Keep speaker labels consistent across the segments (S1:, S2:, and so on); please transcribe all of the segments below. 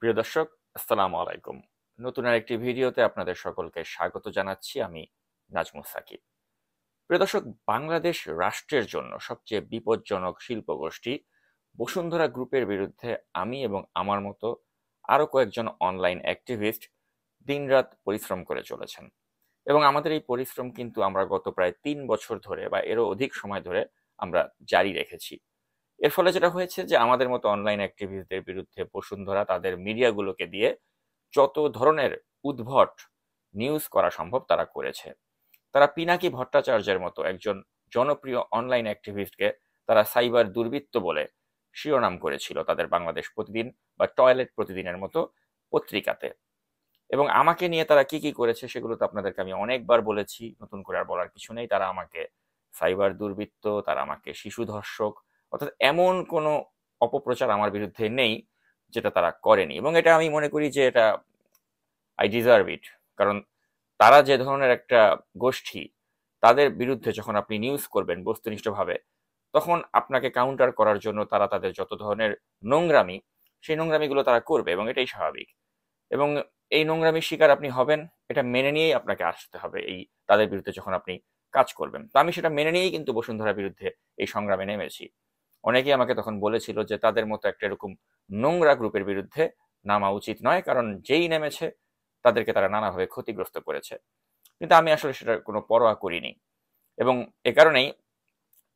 S1: প্রিয় দর্শক, আসসালামু আলাইকুম। নতুন আরেকটি ভিডিওতে আপনাদের সকলকে স্বাগত জানাচ্ছি। আমি নাজমুস সাকিব। প্রিয় দর্শক, বাংলাদেশ রাষ্ট্রের জন্য সবচেয়ে বিপজ্জনক শিল্প গোষ্ঠী বসুন্ধরা গ্রুপের বিরুদ্ধে আমি এবং আমার মতো আরো কয়েকজন অনলাইন অ্যাক্টিভিস্ট দিনরাত পরিশ্রম করে চলেছেন। এবং আমাদের এই পরিশ্রম কিন্তু আমরা গত প্রায় 3 বছর ধরে বা এরও অধিক সময় ধরে আমরা জারি রেখেছি। এর ফলে যেটা হয়েছে যে আমাদের মতো অনলাইন অ্যাক্টিভিস্টদের বিরুদ্ধে বসুন্ধরা তাদের মিডিয়াগুলোকে দিয়ে যত ধরনের উদ্ভট নিউজ করা সম্ভব তারা করেছে। তারা পিনাকি ভট্টাচার্যের মতো একজন জনপ্রিয় অনলাইন অ্যাক্টিভিস্টকে তারা সাইবার দুর্বৃত্ত বলে শিরোনাম করেছিল তাদের বাংলাদেশ প্রতিদিন বা টয়লেট প্রতিদিনের মতো পত্রিকাতে। এবং আমাকে নিয়ে তারা কি কি করেছে সেগুলো তো আপনাদেরকে আমি অনেকবার বলেছি, নতুন করে আর বলার কিছু নেই। তারা আমাকে সাইবার দুর্বৃত্ত, তারা আমাকে শিশু ধর্ষক, অর্থাৎ এমন কোনো অপপ্রচার আমার বিরুদ্ধে নেই যেটা তারা করেনি। এবং এটা আমি মনে করি যে এটা আই ডিজার্ভ ইট। কারণ তারা যে ধরনের একটা গোষ্ঠী, তাদের বিরুদ্ধে যখন আপনি নিউজ করবেন বস্তুনিষ্ঠভাবে, তখন আপনাকে কাউন্টার করার জন্য তারা তাদের যত ধরনের নোংরামি, সেই নোংরামিগুলো তারা করবে এবং এটাই স্বাভাবিক। এবং এই নোংরামির শিকার আপনি হবেন, এটা মেনে নিয়েই আপনাকে আসতে হবে এই তাদের বিরুদ্ধে যখন আপনি কাজ করবেন। তো আমি সেটা মেনে নিয়েই কিন্তু বসুন্ধরার বিরুদ্ধে এই সংগ্রামে নেমেছি। অনেকেই আমাকে তখন বলেছিল যে তাদের মতো একটা এরকম নোংরা গ্রুপের বিরুদ্ধে নামা উচিত নয়, কারণ যেই নেমেছে তাদেরকে তারা নানাভাবে ক্ষতিগ্রস্ত করেছে। কিন্তু আমি আসলে সেটার কোনো পরোয়া করিনি। এবং এ কারণেই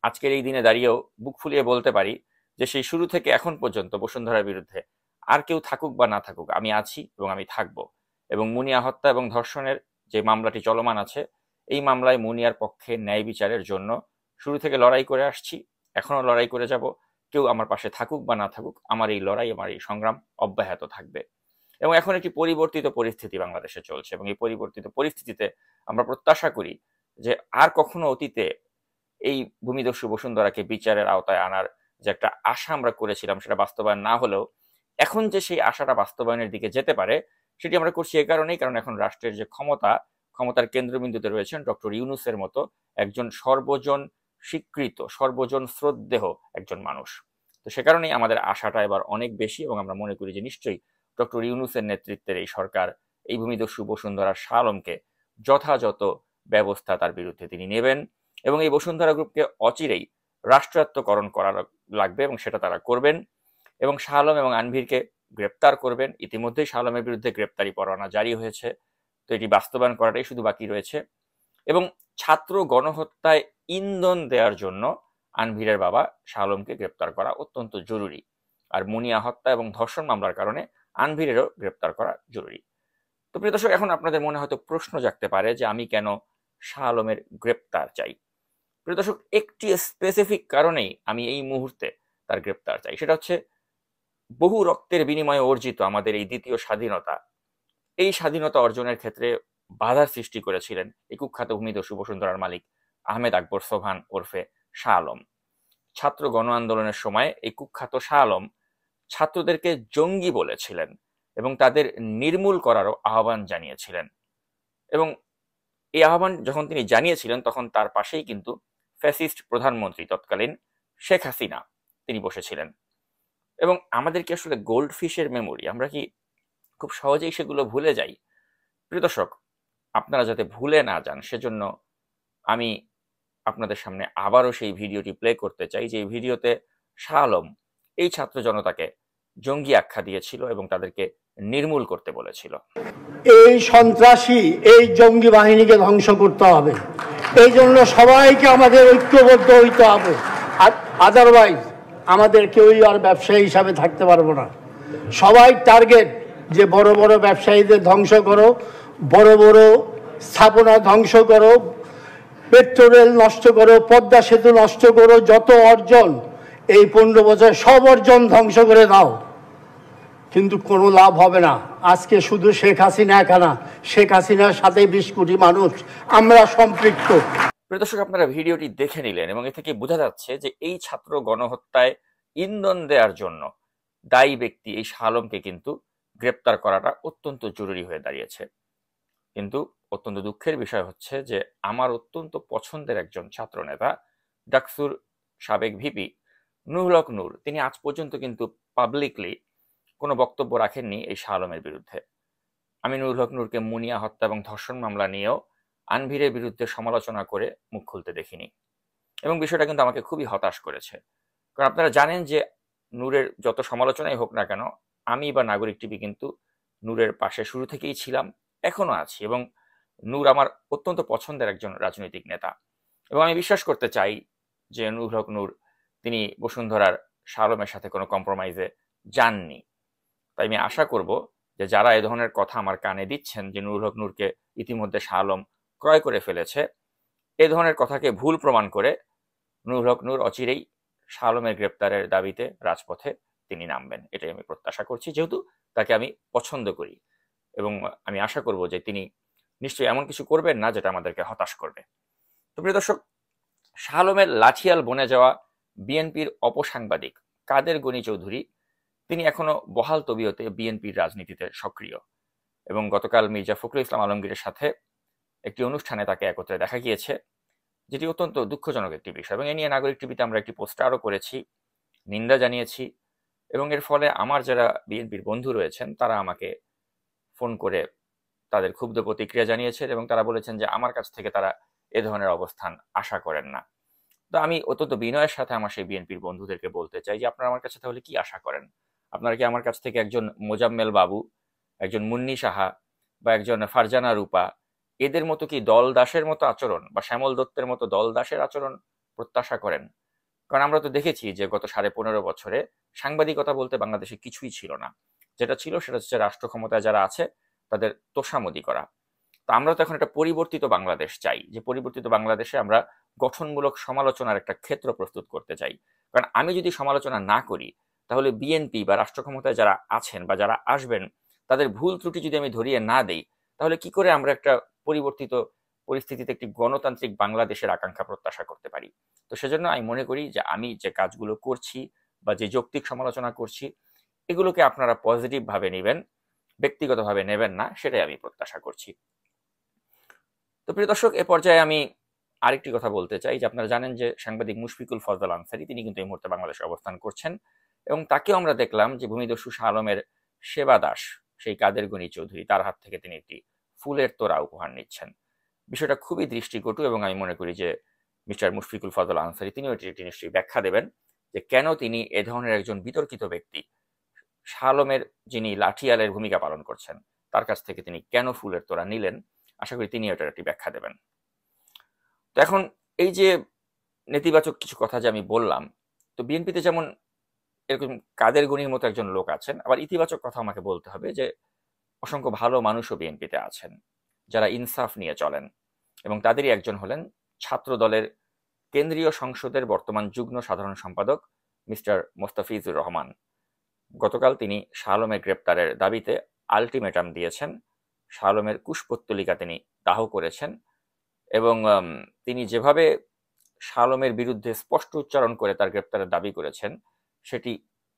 S1: আজকের এই দিনে দাঁড়িয়েও বুক ফুলিয়ে বলতে পারি যে সেই শুরু থেকে এখন পর্যন্ত বসুন্ধরার বিরুদ্ধে আর কেউ থাকুক বা না থাকুক, আমি আছি এবং আমি থাকব। এবং মুনিয়া হত্যা এবং ধর্ষণের যে মামলাটি চলমান আছে, এই মামলায় মুনিয়ার পক্ষে ন্যায় বিচারের জন্য শুরু থেকে লড়াই করে আসছি, এখনো লড়াই করে যাব। কেউ আমার পাশে থাকুক বা না থাকুক, আমার এই লড়াই, আমার এই সংগ্রাম অব্যাহত থাকবে। এবং এখন একটি পরিবর্তিত পরিস্থিতি বাংলাদেশে চলছে এবং এই পরিবর্তিত পরিস্থিতিতে আমরা প্রত্যাশা করি যে আর কখনো অতীতে এই ভূমিদস্যু বসুন্ধরাকে বিচারের আওতায় আনার যে একটা আশা আমরা করেছিলাম সেটা বাস্তবায়ন না হলেও এখন যে সেই আশাটা বাস্তবায়নের দিকে যেতে পারে সেটি আমরা করছি এ কারণেই, কারণ এখন রাষ্ট্রের যে ক্ষমতার কেন্দ্রবিন্দুতে রয়েছেন ডক্টর ইউনূসের মতো একজন সর্বজন স্বীকৃত, সর্বজন শ্রদ্ধেয় একজন মানুষ। তো সে কারণেই আমাদের আশাটা এবার অনেক বেশি এবং আমরা মনে করি যে নিশ্চয়ই ডক্টর ইউনূসের নেতৃত্বের এই সরকার এই ভূমিদস্যু বসুন্ধরার শাহ আলমকে যথাযথ ব্যবস্থা তার বিরুদ্ধে তিনি নেবেন এবং এই বসুন্ধরা গ্রুপকে অচিরেই রাষ্ট্রায়ত্তকরণ করা লাগবে এবং সেটা তারা করবেন। এবং শাহ আলম এবং আনভীরকে গ্রেপ্তার করবেন। ইতিমধ্যেই শাহ আলমের বিরুদ্ধে গ্রেপ্তারি পরোয়ানা জারি হয়েছে, তো এটি বাস্তবায়ন করাটাই শুধু বাকি রয়েছে। এবং ছাত্র গণহত্যায় ইন্ধন দেওয়ার জন্য আনভীরের বাবা শাহ আলমকে গ্রেপ্তার করা অত্যন্ত জরুরি। আর মুনিয়া হত্যা এবং ধর্ষণ মামলার কারণে আনভীরেরও গ্রেপ্তার করা জরুরি। তো প্রিয় দর্শক, এখন আপনাদের মনে হয়তো প্রশ্ন জাগতে পারে যে আমি কেন শাহ আলমের গ্রেপ্তার চাই। প্রিয় দর্শক, একটি স্পেসিফিক কারণেই আমি এই মুহূর্তে তার গ্রেপ্তার চাই। সেটা হচ্ছে বহু রক্তের বিনিময়ে অর্জিত আমাদের এই দ্বিতীয় স্বাধীনতা, এই স্বাধীনতা অর্জনের ক্ষেত্রে বাধার সৃষ্টি করেছিলেন এই কুখ্যাত ভূমিদস্যু বসুন্ধরার মালিক আহমেদ আকবর সোবহান ওরফে শাহ আলম। ছাত্র গণ আন্দোলনের সময় এই কুখ্যাত শাহ আলম ছাত্রদেরকে জঙ্গি বলেছিলেন এবং তাদের নির্মূল করারও আহ্বান জানিয়েছিলেন। এবং এই আহ্বান যখন তিনি জানিয়েছিলেন তখন তার পাশেই কিন্তু ফ্যাসিস্ট প্রধানমন্ত্রী তৎকালীন শেখ হাসিনা তিনি বসেছিলেন। এবং আমাদের কি আসলে গোল্ড ফিশের মেমোরি, আমরা কি খুব সহজেই সেগুলো ভুলে যাই? প্রিয় দর্শক, আপনারা যাতে ভুলে না যান সেজন্য আমি আপনাদের সামনে আবারও সেই ভিডিওটি প্লে করতে চাই, যে ভিডিওতে শাহ আলম এই ছাত্র জনতাকে জঙ্গি আখ্যা দিয়েছিল এবং তাদেরকে নির্মূল করতে বলেছিল।
S2: এই সন্ত্রাসী, এই জঙ্গি বাহিনীকে ধ্বংস করতে হবে। এই জন্য সবাইকে আমাদের ঐক্যবদ্ধ হইতে হবে। আর আদারওয়াইজ আমাদের কেউই আর ব্যবসায়ী হিসাবে থাকতে পারবো না। সবাই টার্গেট যে বড় বড় ব্যবসায়ীদের ধ্বংস করো, বড় বড় স্থাপনা ধ্বংস করো, পেট্রোল রেল নষ্ট করো, পদ্মা সেতু নষ্ট করো, যত অর্জন এই 15 বছর সব অর্জন ধ্বংস করে দাও, কিন্তু কোনো লাভ হবে না। আজকে শুধু শেখ হাসিনা একা না, শেখ হাসিনার সাথে 20 কোটি মানুষ আমরা সম্পৃক্ত।
S1: প্রিয় দর্শক, আপনারা ভিডিওটি দেখে নিলেন এবং এ থেকে বোঝা যাচ্ছে যে এই ছাত্র গণহত্যায় ইন্ধন দেওয়ার জন্য দায়ী ব্যক্তি এই শাহ আলমকে কিন্তু গ্রেপ্তার করাটা অত্যন্ত জরুরি হয়ে দাঁড়িয়েছে। কিন্তু অত্যন্ত দুঃখের বিষয় হচ্ছে যে আমার অত্যন্ত পছন্দের একজন ছাত্র নেতা, ডাকসুর সাবেক ভিপি নুরুল হক নূর, তিনি আজ পর্যন্ত কিন্তু পাবলিকলি কোনো বক্তব্য রাখেননি এই শাহ আলমের বিরুদ্ধে। আমি নুরুল হক নূরকে মুনিয়া হত্যা এবং ধর্ষণ মামলা নিয়েও আনভিরের বিরুদ্ধে সমালোচনা করে মুখ খুলতে দেখিনি, এবং বিষয়টা কিন্তু আমাকে খুবই হতাশ করেছে। কারণ আপনারা জানেন যে নূরের যত সমালোচনাই হোক না কেন, আমি বা নাগরিক টিভি কিন্তু নূরের পাশে শুরু থেকেই ছিলাম, এখনো আছি, এবং নূর আমার অত্যন্ত পছন্দের একজন রাজনৈতিক নেতা, এবং আমি বিশ্বাস করতে চাই যে নুরুল হক নূর তিনি বসুন্ধরার শাহ আলমের সাথে কোনো কম্প্রোমাইজে যাননি। তাই আমি আশা করব যে যারা এ ধরনের কথা আমার কানে দিচ্ছেন যে নুরুল হক নূরকে ইতিমধ্যে শাহ আলম ক্রয় করে ফেলেছে, এ ধরনের কথাকে ভুল প্রমাণ করে নুরুল হক নূর অচিরেই শাহ আলমের গ্রেপ্তারের দাবিতে রাজপথে তিনি নামবেন, এটাই আমি প্রত্যাশা করছি, যেহেতু তাকে আমি পছন্দ করি, এবং আমি আশা করব যে তিনি নিশ্চয়ই এমন কিছু করবেন না যেটা আমাদেরকে হতাশ করবে। তো প্রিয় দর্শক, শাহ আলমের লাঠিয়াল বনে যাওয়া বিএনপির অপসাংবাদিক কাদের গনি চৌধুরী তিনি এখনো বহাল তবিয়তে বিএনপির রাজনীতিতে সক্রিয়, এবং গতকাল মির্জা ফখরুল ইসলাম আলমগীরের সাথে একটি অনুষ্ঠানে তাকে একত্রে দেখা গিয়েছে, যেটি অত্যন্ত দুঃখজনক একটি বিষয়, এবং এ নিয়ে নাগরিক টিভিতে আমরা একটি পোস্টারও করেছি, নিন্দা জানিয়েছি, এবং এর ফলে আমার যারা বিএনপির বন্ধু রয়েছেন তারা আমাকে ফোন করে তাদের ক্ষুব্ধ প্রতিক্রিয়া জানিয়েছেন, এবং তারা বলেছেন যে আমার কাছ থেকে তারা এ ধরনের অবস্থান আশা করেন না। তো আমি অত্যন্ত বিনয়ের সাথে আমার সেই বিএনপির বন্ধুদেরকে বলতে চাই যে আপনারা আমার কাছে তাহলে কি আশা করেন? আপনারা কি আমার কাছ থেকে একজন মোজাম্মেল বাবু, একজন মুন্নি সাহা বা একজন ফারজানা রূপা এদের মতো কি দল দাসের মতো আচরণ বা শ্যামল দত্তের মতো দল দাসের আচরণ প্রত্যাশা করেন? কারণ আমরা তো দেখেছি যে গত 15.5 বছরে সাংবাদিকতা বলতে বাংলাদেশে কিছুই ছিল না, যেটা ছিল সেটা হচ্ছে রাষ্ট্র ক্ষমতায় যারা আছে তাদের তোষামোদি করা। তো আমরা তো এখন একটা পরিবর্তিত বাংলাদেশ চাই, যে পরিবর্তিত বাংলাদেশে আমরা গঠনমূলক সমালোচনার একটা ক্ষেত্র প্রস্তুত করতে চাই। কারণ আমি যদি সমালোচনা না করি তাহলে বিএনপি বা রাষ্ট্র ক্ষমতায় যারা আছেন বা যারা আসবেন তাদের ভুল ত্রুটি যদি আমি ধরিয়ে না দেই, তাহলে কি করে আমরা একটা পরিবর্তিত পরিস্থিতিতে একটি গণতান্ত্রিক বাংলাদেশের আকাঙ্ক্ষা প্রত্যাশা করতে পারি? তো সেজন্য আমি মনে করি যে আমি যে কাজগুলো করছি বা যে যৌক্তিক সমালোচনা করছি এগুলোকে আপনারা পজিটিভ ভাবে নেবেন, ব্যক্তিগতভাবে নেবেন না, সেটাই আমি প্রত্যাশা করছি। তো প্রিয় দর্শক, এ পর্যায়ে আমি আরেকটি কথা বলতে চাই যে আপনারা জানেন যে সাংবাদিক মুশফিকুল ফজল আনসারী তিনি কিন্তু এই মুহূর্তে বাংলাদেশে অবস্থান করছেন, এবং তাকেও আমরা দেখলাম যে ভূমিদস্যু শাহ আলমের সেবা দাস সেই কাদের গনি চৌধুরী তার হাত থেকে তিনি একটি ফুলের তোড়া উপহার নিচ্ছেন। বিষয়টা খুবই দৃষ্টিকটু, এবং আমি মনে করি যে মিস্টার মুশফিকুল ফজল আনসারী তিনিও এটি নিশ্চয়ই ব্যাখ্যা দেবেন যে কেন তিনি এ ধরনের একজন বিতর্কিত ব্যক্তি শাহ আলমের যিনি লাঠিয়ালের ভূমিকা পালন করছেন তার কাছ থেকে তিনি কেন ফুলের তোড়া নিলেন। আশা করি তিনি এটার একটি ব্যাখ্যা দেবেন। তো এখন এই যে নেতিবাচক কিছু কথা যে আমি বললাম, তো বিএনপিতে যেমন এরকম কাদের গনির মতো একজন লোক আছেন, আবার ইতিবাচক কথা আমাকে বলতে হবে যে অসংখ্য ভালো মানুষও বিএনপিতে আছেন যারা ইনসাফ নিয়ে চলেন, এবং তাদেরই একজন হলেন ছাত্র দলের কেন্দ্রীয় সংসদের বর্তমান যুগ্ম সাধারণ সম্পাদক মিস্টার মোস্তাফিজুর রহমান। গতকাল তিনি শাহ আলমের গ্রেপ্তারের দাবিতে আলটিমেটাম দিয়েছেন, শাহ আলমের কুশপুত্তলিকা তিনি দাহ করেছেন, এবং তিনি যেভাবে শাহ আলমের বিরুদ্ধে স্পষ্ট উচ্চারণ করে তার গ্রেপ্তারের দাবি করেছেন সেটি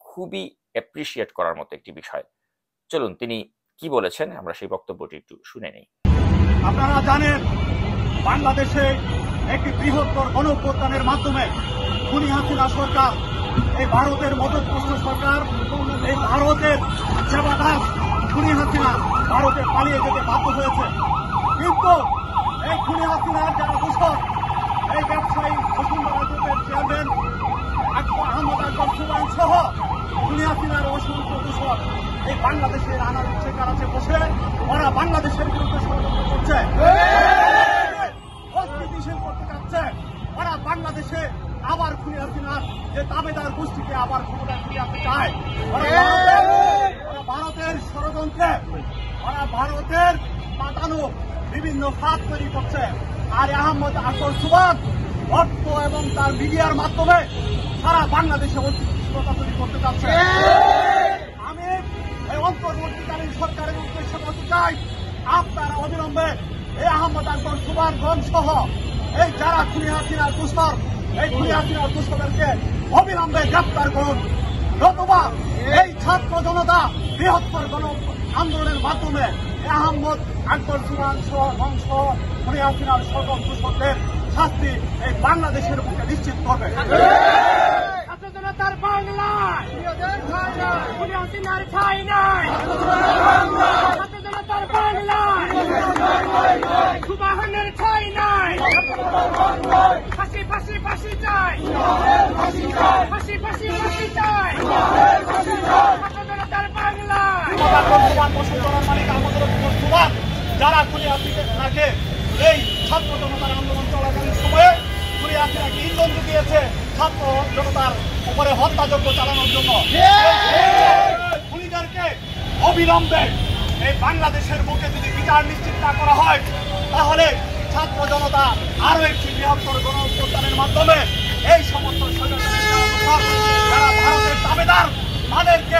S1: খুবই অ্যাপ্রিসিয়েট করার মতো একটি বিষয়। চলুন তিনি কি বলেছেন আমরা সেই বক্তব্যটি একটু শুনে নেই।
S3: আপনারা জানেন বাংলাদেশে একটি বৃহত্তর গণঅভ্যুত্থানের মাধ্যমে খুনি হাসিনা সরকার, এই ভারতের মদতপুষ্ট সরকার, এই ভারতের সেবাদাস খুনি হাসিনা ভারতে পালিয়ে যেতে বাধ্য হয়েছে। কিন্তু এই খুনি হাসিনার যারা দোষর, এই ব্যবসায়ী বসুন্ধরা গ্রুপের চেয়ারম্যান আহমদ আকবর সুবান সহ খুনি হাসিনার অসংখ্য দোষর এই বাংলাদেশের আনারসে কাছে বসে ওরা বাংলাদেশের বিরুদ্ধে ষড়যন্ত্র করছে, অস্থিতিশীল করতে চাচ্ছে। ওরা বাংলাদেশে আবার খুনি হাসিনার যে দাবেদার গোষ্ঠীকে আবার ক্ষমতায় ফিরিয়ে আনতে চায়। ওরা ভারতের ষড়যন্ত্রে, ওরা ভারতের পাতানো বিভিন্ন ফাঁদ তৈরি করছে। আর আহমদ আকবর সুবান অর্থ এবং তার মিডিয়ার মাধ্যমে সারা বাংলাদেশে অস্থিতিশীলতা তৈরি করতে চাচ্ছে। আমি এই অন্তর্বর্তীকালীন সরকারের উদ্দেশ্যে বলতে চাই, আপনারা অবিলম্বে এই আহমদ আকবর সুবানগঞ্জ সহ এই যারা খুনি হাসিনার দুষ্কর, এই খুনি হাসিনার দুষ্করদেরকে অবিলম্বে গ্রেপ্তার করুন, নতুবা এই ছাত্র জনতা বৃহত্তর গণ আন্দোলনের মাধ্যমে আহমদ আকবর সুবান সহ বংশ খুনি হাসিনার সকল দুষ্করদের শাস্তি এই বাংলাদেশের বুকে নিশ্চিত করবে।
S4: জনতার বাংলায় খুনি হাসিনার ঠাঁই নাই। ছাত্র জনতার বাংলায় সুবাহনের ঠাঁই নাই। ফাঁসি ফাঁসি ফাঁসি চাই, ফাঁসি ফাঁসি ফাঁসি চাই। ছাত্র জনতার বাংলায়
S3: যারা খুনি হাসিনাকে এই ছাত্র জনতার আন্দোলন চলাকালীন সময়ে খুনি হাসিনাকে ইন্ধন জুগিয়েছে ছাত্র জনতার উপরে হত্যাযজ্ঞ চালানোর জন্য। খুনিদেরকে অবিলম্বে এই বাংলাদেশের বুকে যদি বিচার নিশ্চিত না করা হয়, তাহলে ছাত্র জনতা আরো একটি বৃহত্তর গণ অভ্যুত্থানের মাধ্যমে এই সমস্ত যারা ভারতের দাবিদার তাদেরকে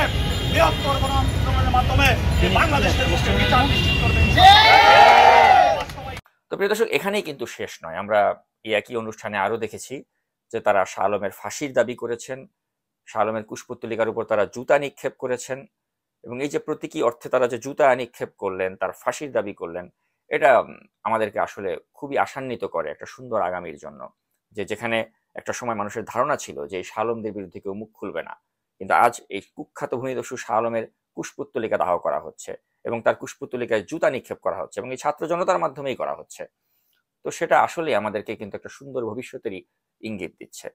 S3: বৃহত্তর গণ আন্দোলনের মাধ্যমে বাংলাদেশের বুকে বিচার নিশ্চিত করবে।
S1: তো প্রিয় দর্শক, এখানেই কিন্তু শেষ নয়। আমরা এই একই অনুষ্ঠানে আরো দেখেছি যে তারা শাহ আলমের ফাঁসির দাবি করেছেন, শাহ আলমের কুশপুত্তলিকার উপর তারা জুতা নিক্ষেপ করেছেন, এবং এই যে প্রতীকী অর্থে তারা যে জুতা নিক্ষেপ করলেন, তার ফাঁসির দাবি করলেন, এটা আমাদেরকে আসলে খুবই আশান্বিত করে একটা সুন্দর আগামীর জন্য। যে যেখানে একটা সময় মানুষের ধারণা ছিল যে এই শাহ আলমদের বিরুদ্ধে কেউ মুখ খুলবে না, কিন্তু আজ এই কুখ্যাত ভূমিদস্যু শাহ আলমের কুশপুত্তলিকা দাহ করা হচ্ছে এবং তার কুশপুত্তলিকায় জুতা নিক্ষেপ করা হচ্ছে এবং এই ছাত্র জনতার মাধ্যমেই করা হচ্ছে। তো সেটা আসলে আমাদেরকে কিন্তু একটা সুন্দর ভবিষ্যতেরই ইঙ্গিত দিচ্ছে।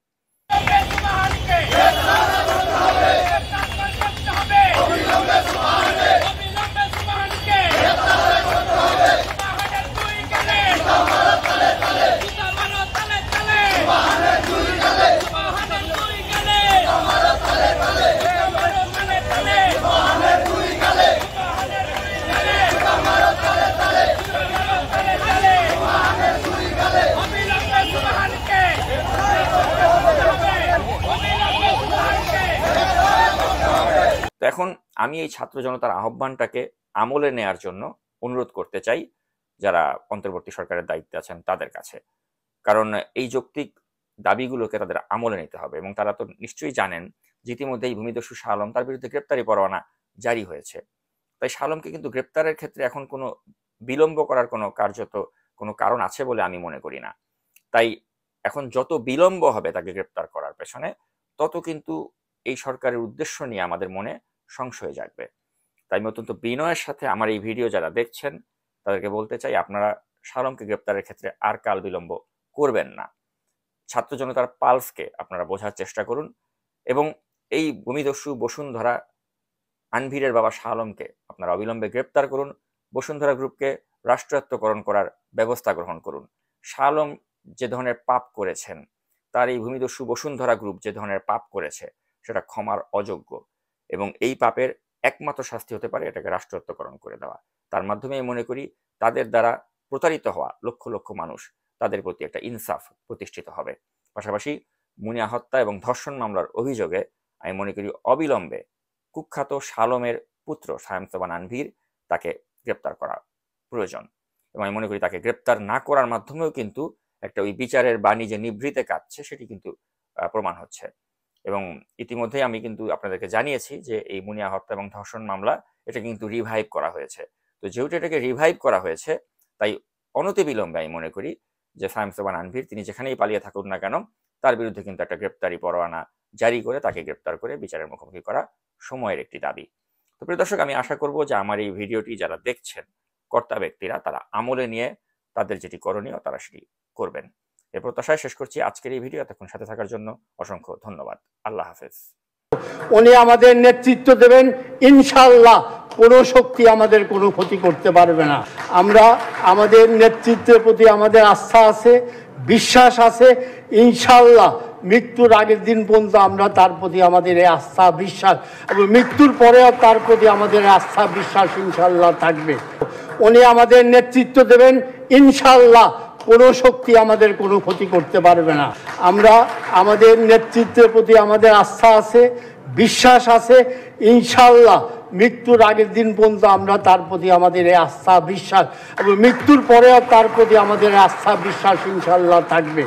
S1: তো এখন আমি এই ছাত্র জনতার আহ্বানটাকে আমলে নেয়ার জন্য অনুরোধ করতে চাই যারা অন্তর্বর্তী সরকারের দায়িত্বে আছেন তাদের কাছে, কারণ এই যৌক্তিক দাবিগুলোকে তাদের আমলে নিতে হবে। এবং তারা তো নিশ্চয়ই জানেন যে ইতিমধ্যেই ভূমিদস্যু শাহ আলম তার বিরুদ্ধে গ্রেপ্তারি পরোয়ানা জারি হয়েছে। তাই শাহ আলমকে কিন্তু গ্রেপ্তারের ক্ষেত্রে এখন কোনো বিলম্ব করার কোনো কার্যত কোনো কারণ আছে বলে আমি মনে করি না। তাই এখন যত বিলম্ব হবে তাকে গ্রেপ্তার করার পেছনে, তত কিন্তু এই সরকারের উদ্দেশ্য নিয়ে আমাদের মনে সংশয় জাগবে। তাই আমি অত্যন্ত বিনয়ের সাথে আমার এই ভিডিও যারা দেখছেন তাদেরকে বলতে চাই, আপনারা শাহ আলমকে গ্রেপ্তারের ক্ষেত্রে আর কাল বিলম্ব করবেন না। ছাত্র জনতার পালসকে আপনারা বোঝার চেষ্টা করুন এবং এই ভূমিদস্যু বসুন্ধরা আনভিরের বাবা শাহ আলমকে আপনারা অবিলম্বে গ্রেপ্তার করুন। বসুন্ধরা গ্রুপকে রাষ্ট্রায়ত্তকরণ করার ব্যবস্থা গ্রহণ করুন। শাহ আলম যে ধরনের পাপ করেছেন, তার এই ভূমিদস্যু বসুন্ধরা গ্রুপ যে ধরনের পাপ করেছে, সেটা ক্ষমার অযোগ্য এবং এই পাপের একমাত্র শাস্তি হতে পারে এটাকে রাষ্ট্রায়ত্তকরণ করে দেওয়া। তার মাধ্যমে মনে করি তাদের দ্বারা প্রতারিত হওয়া লক্ষ লক্ষ মানুষ, তাদের প্রতি একটা ইনসাফ প্রতিষ্ঠিত হবে। পাশাপাশি মুনিয়া হত্যা এবং ধর্ষণ মামলার অভিযোগে আমি মনে করি অবিলম্বে কুখ্যাত শাহ আলমের পুত্র শামসুবান আনভীর তাকে গ্রেপ্তার করা প্রয়োজন এবং আমি মনে করি তাকে গ্রেপ্তার না করার মাধ্যমেও কিন্তু একটা ওই বিচারের বাণী যে নিভৃতে কাটছে সেটি কিন্তু প্রমাণ হচ্ছে। এবং ইতিমধ্যে আমি কিন্তু আপনাদেরকে জানিয়েছি যে এই মুনিয়া হত্যা এবং ধর্ষণ মামলা এটা কিন্তু রিভাইভ করা হয়েছে। তো যেহেতু এটাকে রিভাইভ করা হয়েছে, তাই অনতিবিলম্বে আমি মনে করি যে শামসুবান আনভীর তিনি যেখানেই পালিয়ে থাকুন না কেন, তার বিরুদ্ধে কিন্তু একটা গ্রেপ্তারি পরোয়ানা জারি করে তাকে গ্রেপ্তার করে বিচারের মুখোমুখি করা সময়ের একটি দাবি। তো প্রিয় দর্শক, আমি আশা করব যে আমার এই ভিডিওটি যারা দেখছেন কর্তা ব্যক্তিরা তারা আমলে নিয়ে তাদের যেটি করণীয় তারা সেটি করবেন। এ প্রত্যাশায় শেষ করছি আজকের এই ভিডিও। এতক্ষণ সাথে থাকার জন্য অসংখ্য ধন্যবাদ। আল্লাহ হাফেজ।
S2: উনি আমাদের নেতৃত্ব দেবেন, ইনশাআল্লাহ কোনো শক্তি আমাদের কোনো ক্ষতি করতে পারবে না। আমরা আমাদের নেতৃত্বের প্রতি আমাদের আস্থা আছে, বিশ্বাস আছে। ইনশাআল্লাহ মৃত্যুর আগের দিন পর্যন্ত আমরা তার প্রতি আমাদের এই আস্থা বিশ্বাস এবং মৃত্যুর পরেও তার প্রতি আমাদের আস্থা বিশ্বাস ইনশাআল্লাহ থাকবে। উনি আমাদের নেতৃত্ব দেবেন, ইনশাআল্লাহ কোনো শক্তি আমাদের কোনো ক্ষতি করতে পারবে না। আমরা আমাদের নেতৃত্বের প্রতি আমাদের আস্থা আছে, বিশ্বাস আছে। ইনশাআল্লাহ মৃত্যুর আগের দিন পর্যন্ত আমরা তার প্রতি আমাদের এই আস্থা বিশ্বাস এবং মৃত্যুর পরেও তার প্রতি আমাদের আস্থা বিশ্বাস ইনশাআল্লাহ থাকবে।